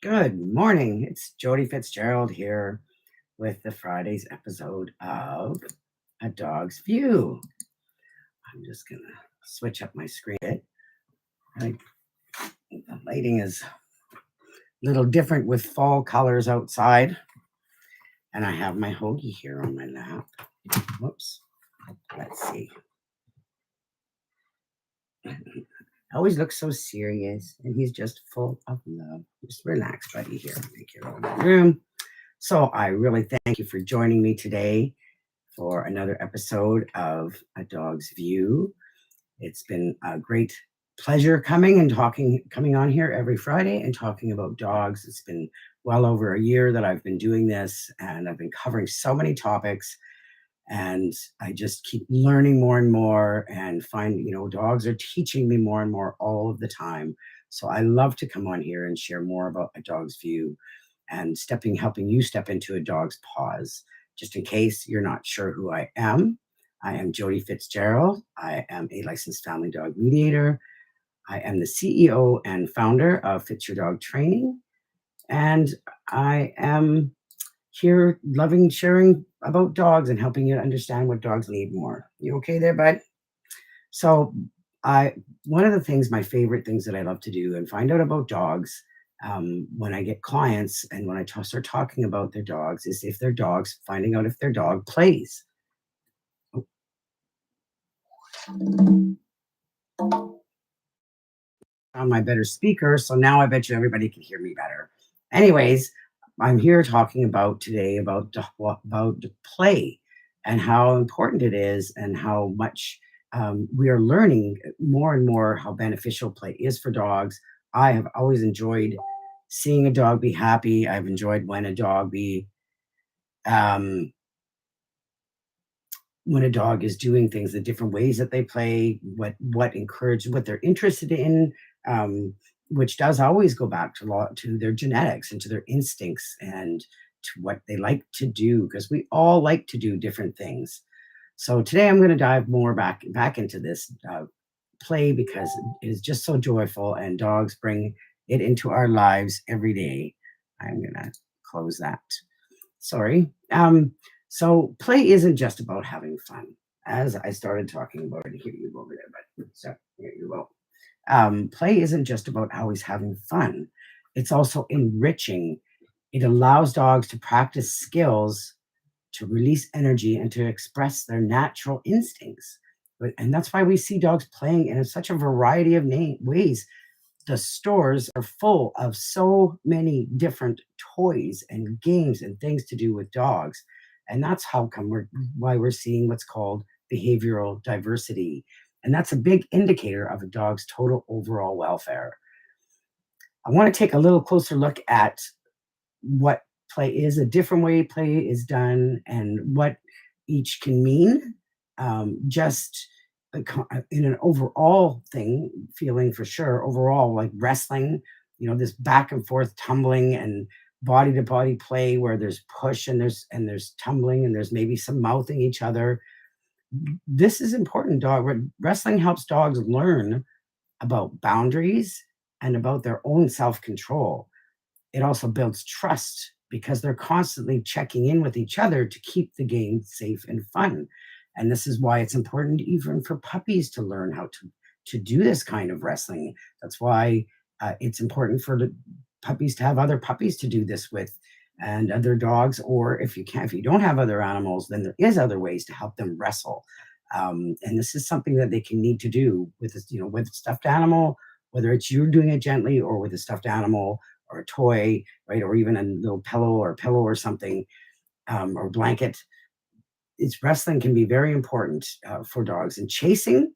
Good morning. It's Jody Fitzgerald here with the Friday's episode of A Dog's View. I'm just going to switch up my screen a bit. Right. The lighting is a little different with fall colors outside. And I have my hoagie here on my lap. Whoops. Let's see. Always looks so serious, and he's just full of love. Just relax, buddy. Here, make your own room. So I really thank you for joining me today for another episode of A Dog's View. It's been a great pleasure coming on here every Friday and talking about dogs. It's been well over a year that I've been doing this, and I've been covering so many topics. And I just keep learning more and more and dogs are teaching me more and more all of the time. So I love to come on here and share more about A Dog's View and helping you step into a dog's paws. Just in case you're not sure who I am Jody Fitzgerald. I am a licensed family dog mediator. I am the CEO and founder of Fitz Your Dog Training. And I am here loving sharing about dogs and helping you understand what dogs need more. You okay there, bud? So I one of the things, my favorite things that I love to do and find out about dogs when I get clients and when I start talking about their dogs is if their dogs, finding out if their dog plays. On my better speaker, so now I bet you everybody can hear me better. Anyways, I'm here talking about today about play and how important it is and how much we are learning more and more how beneficial play is for dogs. I have always enjoyed seeing a dog be happy. I've enjoyed um, when a dog is doing things, the different ways that they play, what they're interested in, um, which does always go back to their genetics and to their instincts and to what they like to do, because we all like to do different things. So today I'm going to dive more back into this play because it is just so joyful, and dogs bring it into our lives every day. I'm going to close that. Sorry. So play isn't just about having fun. As I started talking about it, here you go over there, but so here you go. Play isn't just about always having fun. It's also enriching. It allows dogs to practice skills, to release energy, and to express their natural instincts. And that's why we see dogs playing in such a variety of ways. The stores are full of so many different toys and games and things to do with dogs. And that's why we're seeing what's called behavioral diversity. And that's a big indicator of a dog's total overall welfare. I want to take a little closer look at what play is, a different way play is done, and what each can mean. Just in an overall feeling for sure, overall, like wrestling, this back and forth tumbling and body to body play where there's push and there's tumbling and there's maybe some mouthing each other. This is important. Wrestling helps dogs learn about boundaries and about their own self control. It also builds trust because they're constantly checking in with each other to keep the game safe and fun. And this is why it's important even for puppies to learn how to do this kind of wrestling. That's why it's important for the puppies to have other puppies to do this with, and other dogs. Or if you don't have other animals, then there is other ways to help them wrestle. And this is something that they can need to do with a stuffed animal, whether it's you doing it gently or with a stuffed animal or a toy, right? Or even a little pillow or something, or blanket. It's Wrestling can be very important for dogs. And chasing,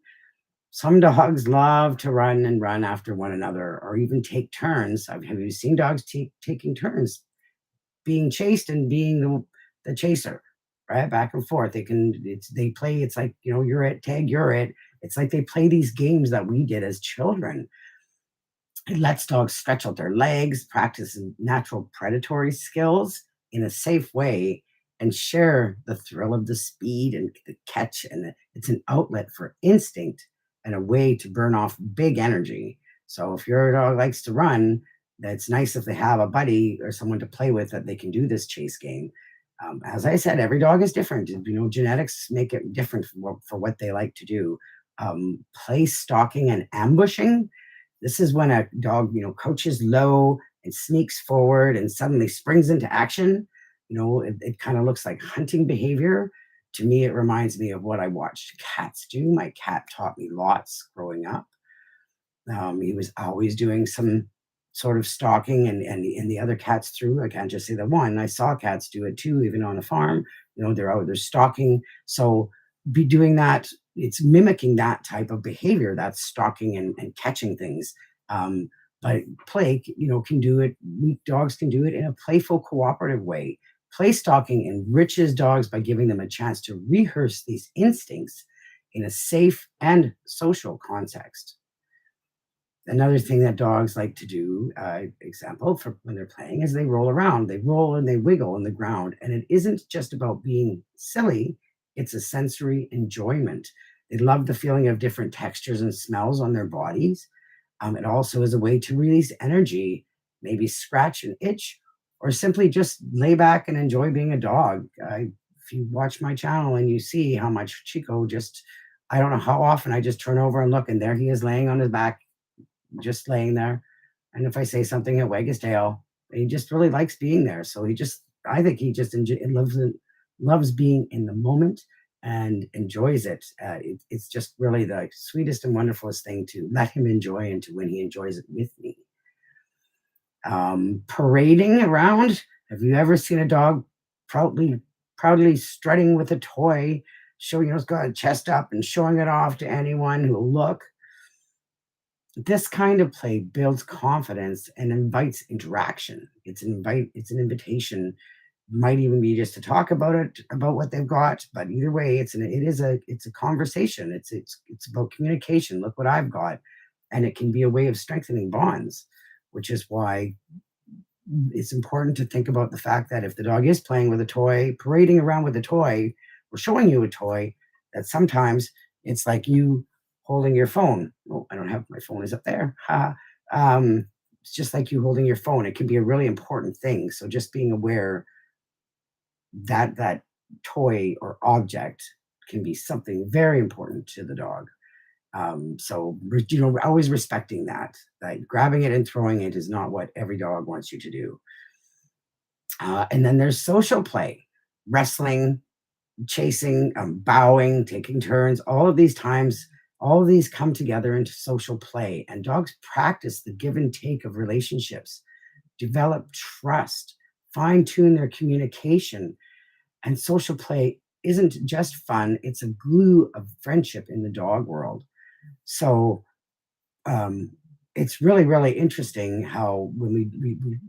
some dogs love to run and run after one another, or even take turns. Have you seen dogs taking turns being chased and being the chaser, right? Back and forth. They play. It's like, you're it, tag, you're it. It's like they play these games that we did as children. It lets dogs stretch out their legs, practice natural predatory skills in a safe way, and share the thrill of the speed and the catch. And it's an outlet for instinct and a way to burn off big energy. So if your dog likes to run, That's nice if they have a buddy or someone to play with that they can do this chase game. As I said, every dog is different. Genetics make it different for what they like to do. Play stalking and ambushing. This is when a dog, crouches low and sneaks forward and suddenly springs into action. It kind of looks like hunting behavior. To me, it reminds me of what I watched cats do. My cat taught me lots growing up. He was always doing some sort of stalking, and the other cats through. I can't just say the one. I saw cats do it too, even on a farm. They're stalking. So be doing that. It's mimicking that type of behavior. That's stalking and catching things. Um, but play, can do it. Dogs can do it in a playful, cooperative way. Play stalking enriches dogs by giving them a chance to rehearse these instincts in a safe and social context. Another thing that dogs like to do, example for when they're playing, is they roll around. They roll and they wiggle on the ground. And it isn't just about being silly, it's a sensory enjoyment. They love the feeling of different textures and smells on their bodies. It also is a way to release energy, maybe scratch an itch, or simply just lay back and enjoy being a dog. If you watch my channel and you see how much Chico just, I don't know how often I just turn over and look, and there he is laying on his back, just laying there. And if I say something, he'll wag his tail. He just really likes being there. So I think he just loves being in the moment and enjoys it. It's just really the sweetest and wonderfulest thing to let him enjoy and to when he enjoys it with me. Parading around. Have you ever seen a dog proudly, proudly strutting with a toy, showing, it's got a chest up and showing it off to anyone who will look? This kind of play builds confidence and invites interaction. It's an invitation. Might even be just to talk about it, about what they've got, but either way, it's a conversation. It's about communication. Look what I've got. And it can be a way of strengthening bonds, which is why it's important to think about the fact that if the dog is playing with a toy, parading around with a toy, or showing you a toy, that sometimes it's like you holding your phone. Oh, I don't have my phone is up there. Ha. It's just like you holding your phone. It can be a really important thing. So just being aware that that toy or object can be something very important to the dog. Always respecting that grabbing it and throwing it is not what every dog wants you to do. And then there's social play, wrestling, chasing, bowing, taking turns. All of these come together into social play, and dogs practice the give and take of relationships, develop trust, fine tune their communication. And social play isn't just fun, it's a glue of friendship in the dog world. So um, it's really, really interesting how when we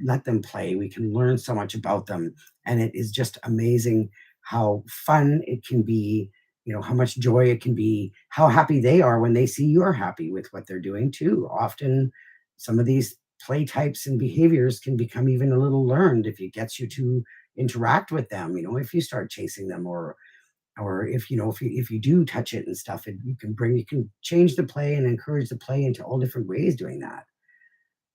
let them play, we can learn so much about them. And it is just amazing how fun it can be, how much joy it can be, how happy they are when they see you're happy with what they're doing too. Often, some of these play types and behaviors can become even a little learned if it gets you to interact with them. If you start chasing them, or if you do touch it and stuff, you can change the play and encourage the play into all different ways doing that.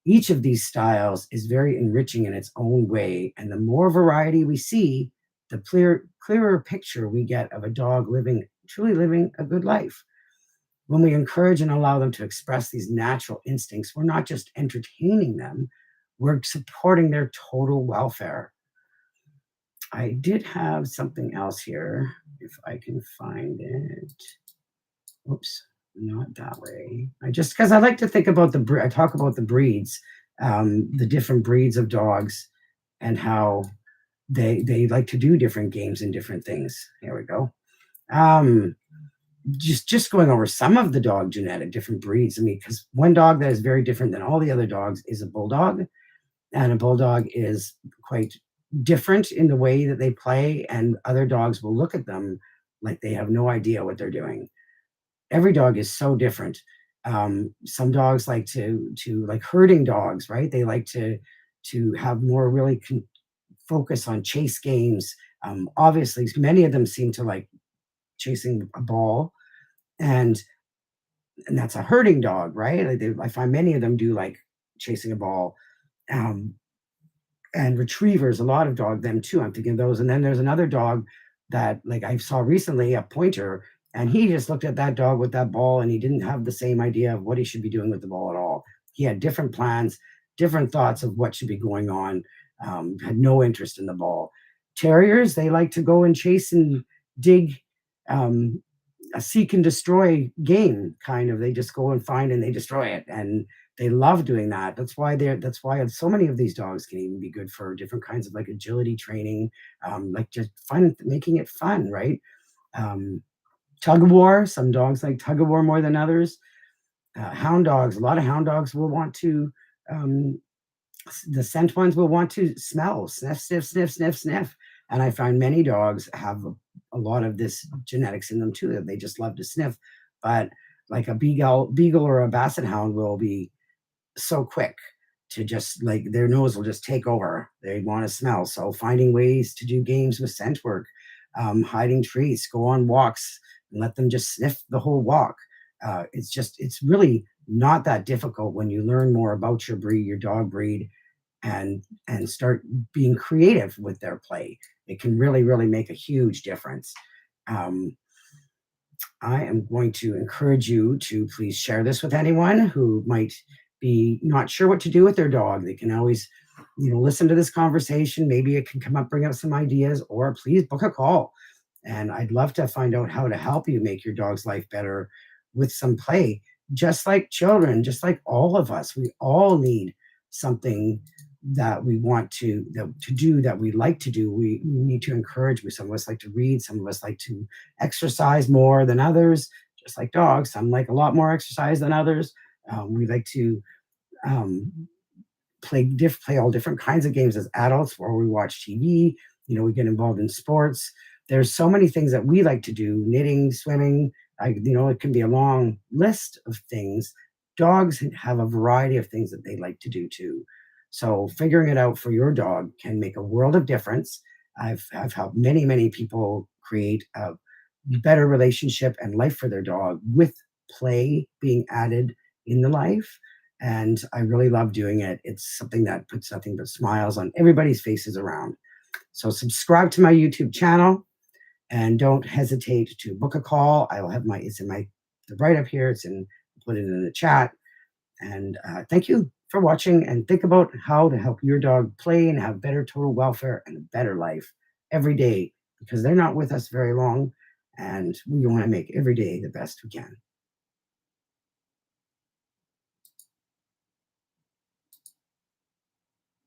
Each of these styles is very enriching in its own way, and the more variety we see, the clearer picture we get of a dog truly living a good life. When we encourage and allow them to express these natural instincts, we're not just entertaining them, we're supporting their total welfare. I did have something else here, if I can find it. Oops, not that way. I just because I like to think about I talk about the breeds, the different breeds of dogs, and how they like to do different games and different things. Here we go. Um, just going over some of the dog genetic different breeds. I mean, because one dog that is very different than all the other dogs is a bulldog, and a bulldog is quite different in the way that they play, and other dogs will look at them like they have no idea what they're doing. Every dog is so different. Some dogs like to like herding dogs, right? They like to have more really focus on chase games. Obviously, many of them seem to like chasing a ball, and that's a herding dog, right? I find many of them do like chasing a ball. Um, and retrievers, a lot of dog, them too. I'm thinking of those. And then there's another dog that like I saw recently, a pointer, and he just looked at that dog with that ball and he didn't have the same idea of what he should be doing with the ball at all. He had different plans, different thoughts of what should be going on, had no interest in the ball. Terriers, they like to go and chase and dig, um, a seek and destroy game, kind of. They just go and find and they destroy it. And they love doing that. That's why so many of these dogs can even be good for different kinds of like agility training, like just fun, making it fun, right? Um, Tug of war. Some dogs like tug of war more than others. Hound dogs. A lot of hound dogs will want to. Um, the scent ones will want to smell, sniff, sniff, sniff, sniff, sniff. And I find many dogs have a lot of this genetics in them too, that they just love to sniff. But like a beagle or a basset hound will be so quick to just like their nose will just take over. They want to smell. So finding ways to do games with scent work, hiding treats, go on walks and let them just sniff the whole walk. It's really not that difficult when you learn more about your breed, your dog breed, and start being creative with their play. It can really, really make a huge difference. Um, I am going to encourage you to please share this with anyone who might be not sure what to do with their dog. They can always, listen to this conversation. Maybe it can come up, bring up some ideas, or please book a call. And I'd love to find out how to help you make your dog's life better with some play. Just like children, just like all of us, we all need something that we want to do, that we like to do. We need to encourage. Some of us like to read, some of us like to exercise more than others, just like dogs. Some like a lot more exercise than others. We like to um, play all different kinds of games as adults, or we watch TV. We get involved in sports. There's so many things that we like to do: knitting, swimming. It can be a long list of things. Dogs have a variety of things that they like to do too. So figuring it out for your dog can make a world of difference. I've helped many people create a better relationship and life for their dog with play being added in the life, and I really love doing it. It's something that puts nothing but smiles on everybody's faces around. So subscribe to my YouTube channel and don't hesitate to book a call. I will have it's in my right up here. Put it in the chat. And thank you for watching. And think about how to help your dog play and have better total welfare and a better life every day, because they're not with us very long, and we want to make every day the best we can.